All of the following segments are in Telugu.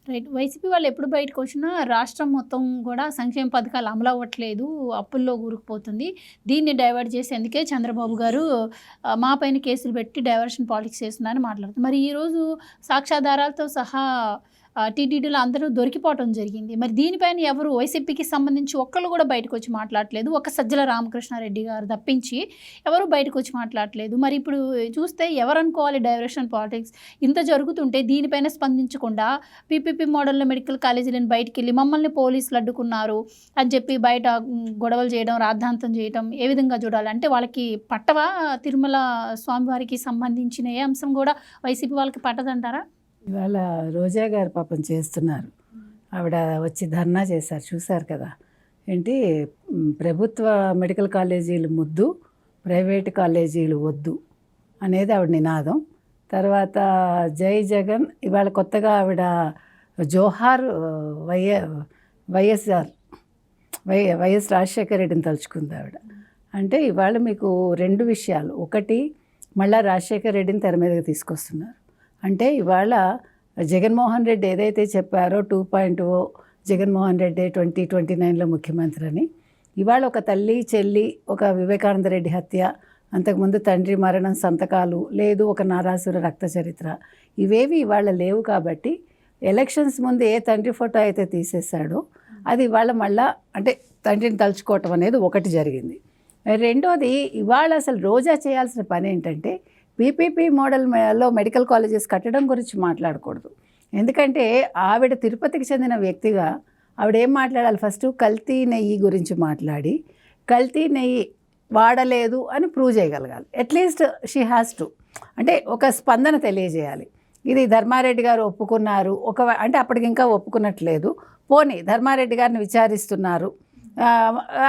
రైట్. వైసీపీ వాళ్ళు ఎప్పుడు బయటకొచ్చినా రాష్ట్రం మొత్తం గూడా సంక్షేమ పథకాలు అమలవ్వట్లేదు. అప్పుల్లో కూరుకుపోతుంది. దీన్ని డైవర్ట్ చేసేందుకే చంద్రబాబు గారు మా పైన కేసులు పెట్టి డైవర్షన్ పాలిటిక్స్ చేస్తున్నారని మాట్లాడుతున్నారు. మరి ఈరోజు సాక్ష్యాధారాలతో సహా టీటీడీలో అందరూ దొరికిపోవటం జరిగింది. మరి దీనిపైన ఎవరు వైసీపీకి సంబంధించి ఒక్కళ్ళు కూడా బయటకొచ్చి మాట్లాడట్లేదు. ఒక సజ్జల రామకృష్ణారెడ్డి గారు తప్పించి ఎవరు బయటకొచ్చి మాట్లాడట్లేదు. మరి ఇప్పుడు చూస్తే ఎవరనుకోవాలి డైవర్షన్ పాలిటిక్స్ ఇంత జరుగుతుంటే దీనిపైన స్పందించకుండా పీపీపీ మోడల్లో మెడికల్ కాలేజీలను బయటికెళ్ళి మమ్మల్ని పోలీసులు అడ్డుకున్నారు అని చెప్పి బయట గొడవలు చేయడం, రాద్ధాంతం చేయడం ఏ విధంగా చూడాలి? అంటే వాళ్ళకి పట్టవా తిరుమల స్వామివారికి సంబంధించిన ఏ అంశం కూడా వైసీపీ వాళ్ళకి పట్టదంటారా? ఇవాళ రోజా గారు పాపం చేస్తున్నారు. ఆవిడ వచ్చి ధర్నా చేశారు, చూశారు కదా. ఏంటి, ప్రభుత్వ మెడికల్ కాలేజీలు ముద్దు, ప్రైవేటు కాలేజీలు వద్దు అనేది ఆవిడ నినాదం. తర్వాత జై జగన్, ఇవాళ కొత్తగా ఆవిడ జోహార్ వైఎస్ రాజశేఖర రెడ్డిని తలుచుకుంది ఆవిడ. అంటే ఇవాళ మీకు రెండు విషయాలు. ఒకటి, మళ్ళీ రాజశేఖర రెడ్డిని తెర మీదకి తీసుకొస్తున్నారు. అంటే ఇవాళ జగన్మోహన్ రెడ్డి ఏదైతే చెప్పారో 2.0 జగన్మోహన్ రెడ్డి 2029లో ముఖ్యమంత్రి అని, ఇవాళ ఒక తల్లి చెల్లి, ఒక వివేకానంద రెడ్డి హత్య, అంతకుముందు తండ్రి మరణం సంతకాలు, లేదు ఒక నారాసుర రక్త చరిత్ర, ఇవేవి ఇవాళ లేవు. కాబట్టి ఎలక్షన్స్ ముందు ఏ తండ్రి ఫోటో అయితే తీసేశాడో అది ఇవాళ మళ్ళా అంటే తండ్రిని తలుచుకోవటం అనేది ఒకటి జరిగింది. రెండోది, ఇవాళ అసలు రోజా చేయాల్సిన పని ఏంటంటే పీపీపీ మోడల్లో మెడికల్ కాలేజెస్ కట్టడం గురించి మాట్లాడకూడదు. ఎందుకంటే ఆవిడ తిరుపతికి చెందిన వ్యక్తిగా ఆవిడ ఏం మాట్లాడాలి? ఫస్ట్ కల్తీ నెయ్యి గురించి మాట్లాడి కల్తీ నెయ్యి వాడలేదు అని ప్రూవ్ చేయగలగాలి. అట్లీస్ట్ షీ హ్యాస్ టు, అంటే ఒక స్పందన తెలియజేయాలి. ఇది ధర్మారెడ్డి గారు ఒప్పుకున్నారు, అంటే అప్పటికి ఇంకా ఒప్పుకున్నట్లేదు, పోనీ ధర్మారెడ్డి గారిని విచారిస్తున్నారు,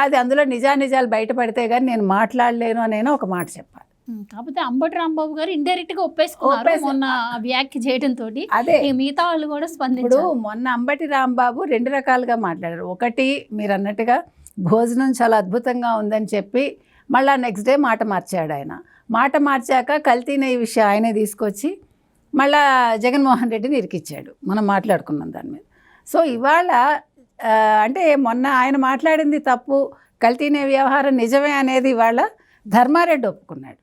అది అందులో నిజానిజాలు బయటపడితే కానీ నేను మాట్లాడలేను అనేనా ఒక మాట చెప్పాలి. కాకపోతే అంబటి రాంబాబు గారు ఇండైరెక్ట్ గా ఒప్పేసుకున్నారు మొన్న వ్యాఖ్య చేయడంతో. అదే మిగతా వాళ్ళు కూడా స్పందించారు. మొన్న అంబటి రాంబాబు రెండు రకాలుగా మాట్లాడారు. ఒకటి, మీరు అన్నట్టుగా భోజనం చాలా అద్భుతంగా ఉందని చెప్పి మళ్ళీ నెక్స్ట్ డే మాట మార్చాడు. ఆయన మాట మార్చాక కల్తీ నెయ్యి విషయం ఆయనే తీసుకొచ్చి మళ్ళా జగన్మోహన్ రెడ్డిని ఇరికిచ్చాడు. మనం మాట్లాడుకున్నాం దాని మీద. సో ఇవాళ అంటే మొన్న ఆయన మాట్లాడింది తప్పు, కల్తీ నెయ్యి వ్యవహారం నిజమే అనేది ఇవాళ ధర్మారెడ్డి ఒప్పుకున్నాడు.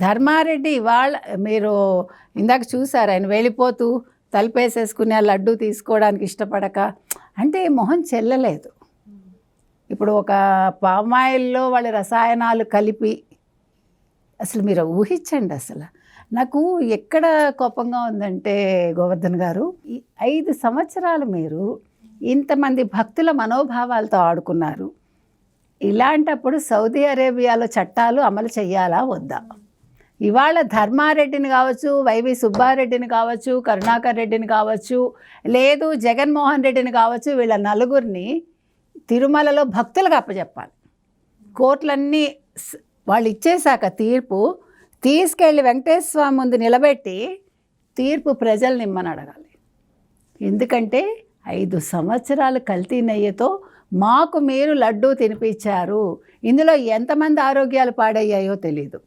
ధర్మారెడ్డి ఇవాళ మీరు ఇందాక చూసారు, ఆయన వెళ్ళిపోతూ తలుపేసేసుకుని ఆ లడ్డు తీసుకోవడానికి ఇష్టపడక, అంటే మొహం చెల్లలేదు. ఇప్పుడు ఒక పామాయిల్లో వాళ్ళ రసాయనాలు కలిపి, అసలు మీరు ఊహించండి. అసలు నాకు ఎక్కడ కోపంగా ఉందంటే గోవర్ధన్ గారు, ఈ 5 సంవత్సరాలు మీరు ఇంతమంది భక్తుల మనోభావాలతో ఆడుకున్నారు. ఇలాంటప్పుడు సౌదీ అరేబియాలో చట్టాలు అమలు చేయాలా వద్దా? ఇవాళ ధర్మారెడ్డిని కావచ్చు, వైవి సుబ్బారెడ్డిని కావచ్చు, కరుణాకర్ రెడ్డిని కావచ్చు, లేదు జగన్మోహన్ రెడ్డిని కావచ్చు, వీళ్ళ నలుగురిని తిరుమలలో భక్తులకు అప్పచెప్పాలి. కోర్టులన్నీ వాళ్ళు ఇచ్చేశాక తీర్పు తీసుకెళ్ళి వెంకటేశ్వర స్వామి ముందు నిలబెట్టి తీర్పు ప్రజల్ని ఇమ్మని అడగాలి. ఎందుకంటే 5 సంవత్సరాలు కల్తీ నెయ్యితో మాకు మీరు లడ్డూ తినిపించారు. ఇందులో ఎంతమంది ఆరోగ్యాలు పాడయ్యాయో తెలీదు.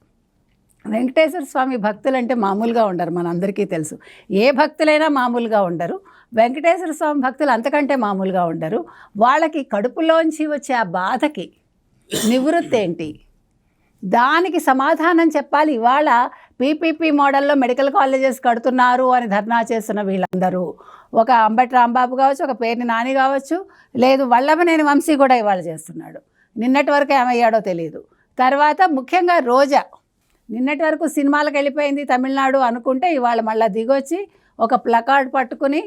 వెంకటేశ్వర స్వామి భక్తులు అంటే మామూలుగా ఉండరు, మనందరికీ తెలుసు. ఏ భక్తులైనా మామూలుగా ఉండరు, వెంకటేశ్వర స్వామి భక్తులు అంతకంటే మామూలుగా ఉండరు. వాళ్ళకి కడుపులోంచి వచ్చే ఆ బాధకి నివృత్తి ఏంటి? దానికి సమాధానం చెప్పాలి. ఇవాళ పీపీపీ మోడల్లో మెడికల్ కాలేజెస్ కడుతున్నారు అని ధర్నా చేస్తున్న వీళ్ళందరూ, ఒక అంబటి రాంబాబు కావచ్చు, ఒక పేర్ని నాని కావచ్చు, లేదు వల్లభనేని వంశీ కూడా ఇవాళ చేస్తున్నాడు. నిన్నటి వరకు ఏమయ్యాడో తెలియదు. తర్వాత ముఖ్యంగా రోజా నిన్నటి వరకు సినిమాలకు వెళ్ళిపోయింది తమిళనాడు అనుకుంటే, ఇవాళ మళ్ళీ దిగొచ్చి ఒక ప్లకార్డ్ పట్టుకుని,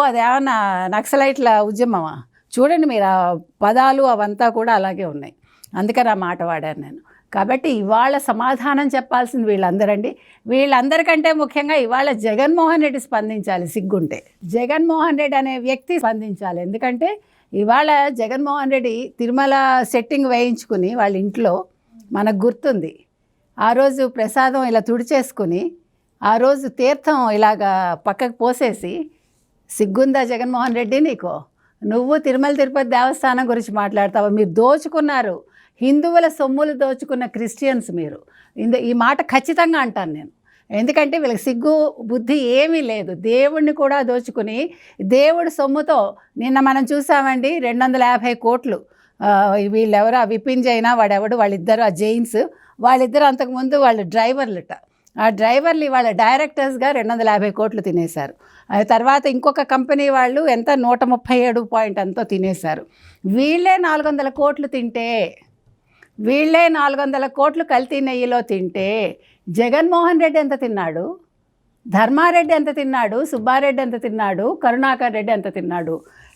అదేమన్నా నక్సలైట్ల ఉద్యమమా? చూడండి మీరు ఆ పదాలు అవంతా కూడా అలాగే ఉన్నాయి. అందుకని ఆ మాట వాడాను నేను. కాబట్టి ఇవాళ సమాధానం చెప్పాల్సింది వీళ్ళందరండి. వీళ్ళందరికంటే ముఖ్యంగా ఇవాళ జగన్మోహన్ రెడ్డి స్పందించాలి. సిగ్గుంటే జగన్మోహన్ రెడ్డి అనే వ్యక్తి స్పందించాలి. ఎందుకంటే ఇవాళ జగన్మోహన్ రెడ్డి తిరుమల సెట్టింగ్ వేయించుకుని వాళ్ళ ఇంట్లో, మనకు గుర్తుంది, ఆ రోజు ప్రసాదం ఇలా తుడిచేసుకుని, ఆ రోజు తీర్థం ఇలాగా పక్కకు పోసేసి, సిగ్గుందా జగన్మోహన్ రెడ్డి నీకు? నువ్వు తిరుమల తిరుపతి దేవస్థానం గురించి మాట్లాడతావా? మీరు దోచుకున్నారు, హిందువుల సొమ్ములు దోచుకున్న క్రిస్టియన్స్ మీరు. ఈ మాట ఖచ్చితంగా అంటాను నేను. ఎందుకంటే వీళ్ళకి సిగ్గు బుద్ధి ఏమీ లేదు. దేవుణ్ణి కూడా దోచుకుని దేవుడి సొమ్ముతో నిన్న మనం చూసామండి 250 కోట్లు. వీళ్ళెవరు ఆ విపిన్ జైనా వాడెవడు, వాళ్ళిద్దరు ఆ జైన్స్, వాళ్ళిద్దరు అంతకుముందు వాళ్ళు డ్రైవర్లుట. ఆ డ్రైవర్లు వాళ్ళ డైరెక్టర్స్గా 250 కోట్లు తినేశారు. తర్వాత ఇంకొక కంపెనీ వాళ్ళు ఎంత 137 పాయింట్ ఎంతో తినేశారు. వీళ్ళే 400 కోట్లు తింటే, వీళ్ళే 400 కోట్లు కల్తీ నెయ్యిలో తింటే జగన్మోహన్ రెడ్డి ఎంత తిన్నాడు, ధర్మారెడ్డి ఎంత తిన్నాడు, సుబ్బారెడ్డి ఎంత తిన్నాడు, కరుణాకర్ రెడ్డి ఎంత తిన్నాడు,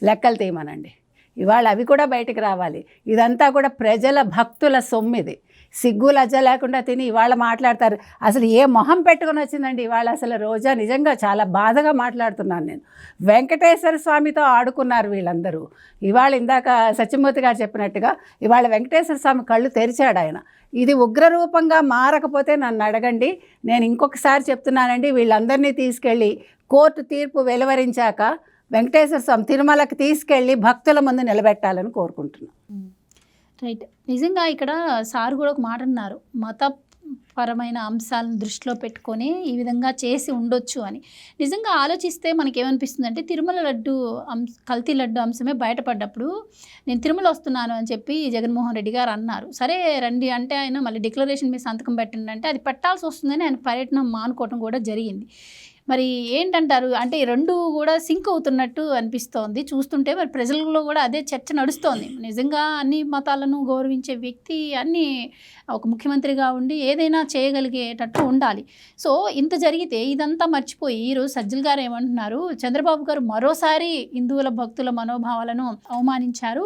లెక్కలు తీయమనండి. ఇవాళ అవి కూడా బయటికి రావాలి. ఇదంతా కూడా ప్రజల భక్తుల సొమ్మిది. సిగ్గు లజ్జ లేకుండా తిని ఇవాళ మాట్లాడతారు. అసలు ఏ మొహం పెట్టుకొని వచ్చిందండి ఇవాళ. అసలు రోజా నిజంగా చాలా బాధగా మాట్లాడుతున్నాను నేను. వెంకటేశ్వర స్వామితో ఆడుకున్నారు వీళ్ళందరూ. ఇవాళ ఇందాక సత్యమూర్తి గారు చెప్పినట్టుగా ఇవాళ వెంకటేశ్వర స్వామి కళ్ళు తెరిచాడు ఆయన. ఇది ఉగ్రరూపంగా మారకపోతే నన్ను అడగండి. నేను ఇంకొకసారి చెప్తున్నానండి, వీళ్ళందరినీ తీసుకెళ్ళి కోర్టు తీర్పు వెలువరించాక వెంకటేశ్వర స్వామి తిరుమలకి తీసుకెళ్ళి భక్తుల ముందు నిలబెట్టాలని కోరుకుంటున్నాను. రైట్. నిజంగా ఇక్కడ సార్ కూడా ఒక మాట అన్నారు, మతపరమైన అంశాలను దృష్టిలో పెట్టుకొని ఈ విధంగా చేసి ఉండొచ్చు అని. నిజంగా ఆలోచిస్తే మనకేమనిపిస్తుంది అంటే తిరుమల లడ్డు కల్తీ లడ్డు అంశమే బయటపడ్డప్పుడు నేను తిరుమల వస్తున్నాను అని చెప్పి జగన్మోహన్ రెడ్డి గారు అన్నారు. సరే రండి అంటే ఆయన మళ్ళీ డిక్లరేషన్ మీద సంతకం పెట్టండి అంటే అది పెట్టాల్సి వస్తుందని ఆయన పర్యటన మానుకోవడం కూడా జరిగింది. మరి ఏంటంటారు? అంటే ఈ రెండు కూడా సింక్ అవుతున్నట్టు అనిపిస్తోంది చూస్తుంటే. మరి ప్రజలలో కూడా అదే చర్చ నడుస్తోంది. నిజంగా అన్ని మతాలను గౌరవించే వ్యక్తి అన్ని ఒక ముఖ్యమంత్రిగా ఉండి ఏదైనా చేయగలిగేటట్టు ఉండాలి. సో ఇంత జరిగితే ఇదంతా మర్చిపోయి ఈరోజు సజ్జల్ గారు ఏమంటున్నారు, చంద్రబాబు గారు మరోసారి హిందువుల భక్తుల మనోభావాలను అవమానించారు,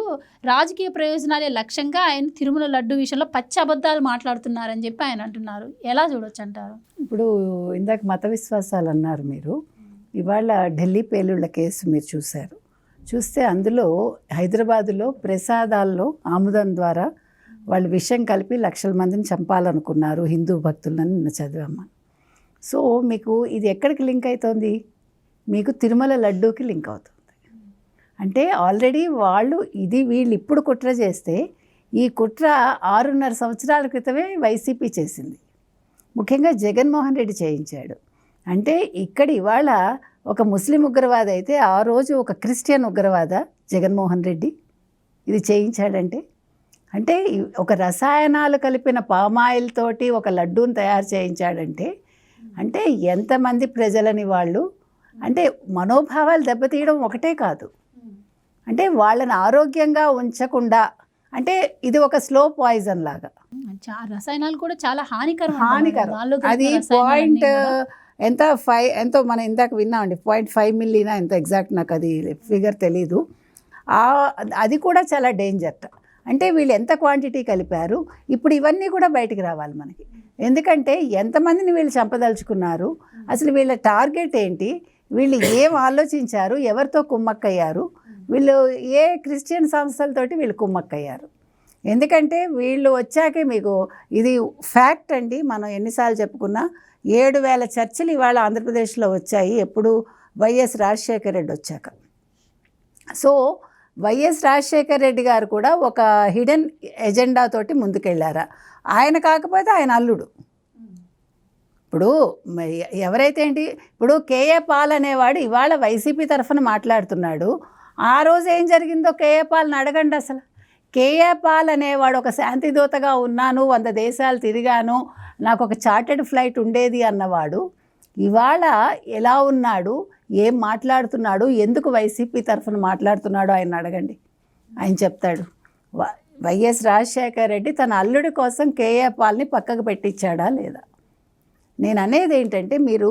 రాజకీయ ప్రయోజనాలే లక్ష్యంగా ఆయన తిరుమల లడ్డు విషయంలో పచ్చి అబద్ధాలు మాట్లాడుతున్నారని చెప్పి ఆయన అంటున్నారు. ఎలా చూడొచ్చు అంటారు? ఇప్పుడు ఇందాక మత విశ్వాసాలు అన్నారు మీరు. ఇవాళ ఢిల్లీ పేలుళ్ళ కేసు మీరు చూస్తే అందులో హైదరాబాదులో ప్రసాదాల్లో ఆముదం ద్వారా వాళ్ళు విషం కలిపి లక్షల మందిని చంపాలనుకున్నారు హిందూ భక్తులని నిన్న చదివామా. సో మీకు ఇది ఎక్కడికి లింక్ అవుతుంది? మీకు తిరుమల లడ్డూకి లింక్ అవుతుంది. అంటే ఆల్రెడీ వీళ్ళు ఇప్పుడు కుట్ర చేస్తే ఈ కుట్ర 6.5 సంవత్సరాల క్రితమే వైసీపీ చేసింది. ముఖ్యంగా జగన్మోహన్ రెడ్డి చేయించాడు. అంటే ఇక్కడ ఇవాళ ఒక ముస్లిం ఉగ్రవాద అయితే ఆ రోజు ఒక క్రిస్టియన్ ఉగ్రవాద జగన్మోహన్ రెడ్డి ఇది చేయించాడంటే, అంటే ఒక రసాయనాలు కలిపిన పామాయిల్ తోటి ఒక లడ్డూని తయారు చేయించాడంటే, అంటే ఎంతమంది ప్రజలని వాళ్ళు అంటే మనోభావాలు దెబ్బతీయడం ఒకటే కాదు, అంటే వాళ్ళని ఆరోగ్యంగా ఉంచకుండా, అంటే ఇది ఒక స్లో పాయిజన్ లాగా. రసాయనాలు కూడా చాలా హానికరం. అది పాయింట్ ఎంతో మనం ఇందాక విన్నామండి, 0.5 మిల్లీనా ఎంతో ఎగ్జాక్ట్ నాకు అది ఫిగర్ తెలీదు. అది కూడా చాలా డేంజర్. అంటే వీళ్ళు ఎంత క్వాంటిటీ కలిపారు, ఇప్పుడు ఇవన్నీ కూడా బయటికి రావాలి మనకి. ఎందుకంటే ఎంతమందిని వీళ్ళు చంపదలుచుకున్నారు, అసలు వీళ్ళ టార్గెట్ ఏంటి, వీళ్ళు ఏం ఆలోచించారు, ఎవరితో కుమ్మక్కయ్యారు, వీళ్ళు ఏ క్రిస్టియన్ సంస్థలతోటి వీళ్ళు కుమ్మక్కయ్యారు. ఎందుకంటే వీళ్ళు వచ్చాకే మీకు ఇది ఫ్యాక్ట్ అండి. మనం ఎన్నిసార్లు చెప్పుకున్నా 7,000 చర్చిలు ఇవాళ ఆంధ్రప్రదేశ్లో వచ్చాయి ఎప్పుడు వైఎస్ రాజశేఖర రెడ్డి వచ్చాక. సో వైఎస్ రాజశేఖర రెడ్డి గారు కూడా ఒక హిడెన్ ఎజెండాతోటి ముందుకెళ్ళారా? ఆయన కాకపోతే ఆయన అల్లుడు. ఇప్పుడు ఎవరైతే ఏంటి, ఇప్పుడు కేఏ పాల్ అనేవాడు ఇవాళ వైసీపీ తరఫున మాట్లాడుతున్నాడు. ఆ రోజు ఏం జరిగిందో కేఏ పాల్ని అడగండి. అసలు కేఏ పాల్ అనేవాడు ఒక శాంతిదూతగా ఉన్నాను, 100 దేశాలు తిరిగాను, నాకు ఒక చార్టెడ్ ఫ్లైట్ ఉండేది అన్నవాడు ఇవాళ ఎలా ఉన్నాడు, ఏం మాట్లాడుతున్నాడు, ఎందుకు వైసీపీ తరఫున మాట్లాడుతున్నాడు ఆయన అడగండి, ఆయన చెప్తాడు. వైఎస్ రాజశేఖర రెడ్డి తన అల్లుడి కోసం కేఏ పాల్ని పక్కకు పెట్టించాడా లేదా? నేను అనేది ఏంటంటే, మీరు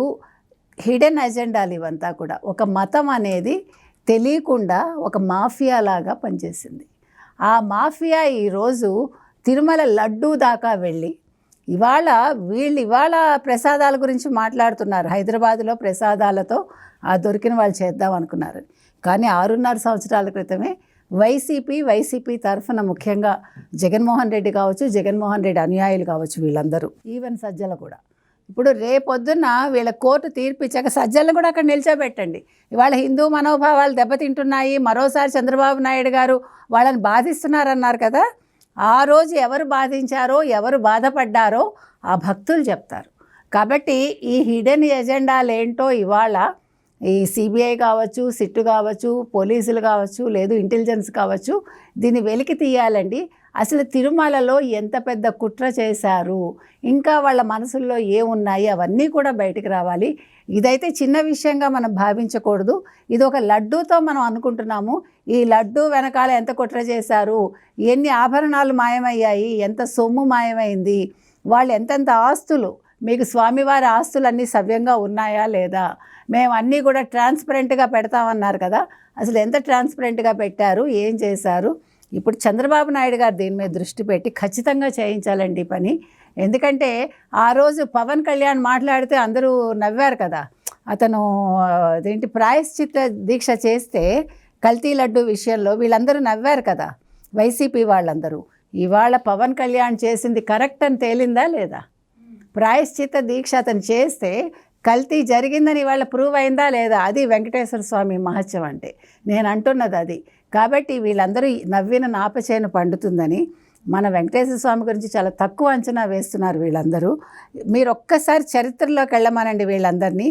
హిడెన్ అజెండాలు ఇవంతా కూడా ఒక మతం అనేది తెలియకుండా ఒక మాఫియా లాగా పనిచేసింది. ఆ మాఫియా ఈరోజు తిరుమల లడ్డూ దాకా వెళ్ళి ఇవాళ ప్రసాదాల గురించి మాట్లాడుతున్నారు. హైదరాబాదులో ప్రసాదాలతో దొరికిన వాళ్ళు చేద్దాం అనుకున్నారు. కానీ 6.5 సంవత్సరాల క్రితమే వైసీపీ తరఫున ముఖ్యంగా జగన్మోహన్ రెడ్డి కావచ్చు, జగన్మోహన్ రెడ్డి అనుయాయులు కావచ్చు, వీళ్ళందరూ ఈవెన్ సజ్జల కూడా ఇప్పుడు రేపొద్దున్న వీళ్ళ కోర్టు తీర్పు ఇచ్చాక సజ్జలను కూడా అక్కడ నిల్చోబెట్టండి. ఇవాళ హిందూ మనోభావాలు దెబ్బతింటున్నాయి, మరోసారి చంద్రబాబు నాయుడు గారు వాళ్ళని బాధిస్తున్నారన్నారు కదా, ఆ రోజు ఎవరు బాధించారో ఎవరు బాధపడ్డారో ఆ భక్తులు చెప్తారు. కాబట్టి ఈ హిడెన్ ఎజెండాలు ఏంటో ఇవాళ ఈ సిబిఐ కావచ్చు, సిట్టు కావచ్చు, పోలీసులు కావచ్చు, లేదు ఇంటెలిజెన్స్ కావచ్చు, దీన్ని వెలికి తీయాలండి. అసలు తిరుమలలో ఎంత పెద్ద కుట్ర చేశారు, ఇంకా వాళ్ళ మనసుల్లో ఏమున్నాయి, అవన్నీ కూడా బయటికి రావాలి. ఇదైతే చిన్న విషయంగా మనం భావించకూడదు. ఇది ఒక లడ్డూతో మనం అనుకుంటున్నాము. ఈ లడ్డూ వెనకాల ఎంత కుట్ర చేశారు, ఎన్ని ఆభరణాలు మాయమయ్యాయి, ఎంత సొమ్ము మాయమైంది, వాళ్ళు ఎంతెంత ఆస్తులు, మీకు స్వామివారి ఆస్తులన్నీ సవ్యంగా ఉన్నాయా లేదా, మేము అన్నీ కూడా ట్రాన్స్పరెంట్గా పెడతామన్నారు కదా, అసలు ఎంత ట్రాన్స్పరెంట్గా పెట్టారు, ఏం చేశారు. ఇప్పుడు చంద్రబాబు నాయుడు గారు దీని మీద దృష్టి పెట్టి ఖచ్చితంగా చేయించాలండి ఈ పని. ఎందుకంటే ఆ రోజు పవన్ కళ్యాణ్ మాట్లాడితే అందరూ నవ్వారు కదా, అతను అదేంటి ప్రాయశ్చిత్త దీక్ష చేస్తే కల్తీ లడ్డు విషయంలో వీళ్ళందరూ నవ్వారు కదా, వైసీపీ వాళ్ళందరూ. ఇవాళ పవన్ కళ్యాణ్ చేసింది కరెక్ట్ అని తేలిందా లేదా? ప్రాయశ్చిత్త దీక్ష అతను చేస్తే కల్తీ జరిగిందని ఇవాళ ప్రూవ్ అయిందా లేదా? అది వెంకటేశ్వర స్వామి మహత్యం అంటే, నేను అంటున్నది అది. కాబట్టి వీళ్ళందరూ నవ్విన నాపచేను పండుతుందని మన వెంకటేశ్వర స్వామి గురించి చాలా తక్కువ అంచనా వేస్తున్నారు వీళ్ళందరూ. మీరు ఒక్కసారి చరిత్రలోకి వెళ్ళమనండి వీళ్ళందరినీ.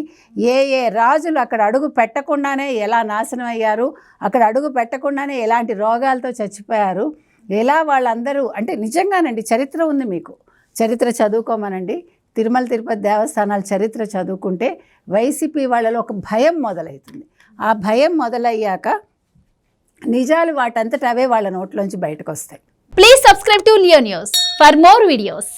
ఏ ఏ రాజులు అక్కడ అడుగు పెట్టకుండానే ఎలా నాశనం అయ్యారు, అక్కడ అడుగు పెట్టకుండానే ఎలాంటి రోగాలతో చచ్చిపోయారు, ఎలా వాళ్ళందరూ అంటే నిజంగానండి చరిత్ర ఉంది మీకు. చరిత్ర చదువుకోమనండి. తిరుమల తిరుపతి దేవస్థానాల చరిత్ర చదువుకుంటే వైసీపీ వాళ్ళలో ఒక భయం మొదలవుతుంది. ఆ భయం మొదలయ్యాక నిజాలు వాటంతట అవే వాళ్ళ నోట్లోంచి బయటకు వస్తాయి. Please subscribe to Leo news for more videos.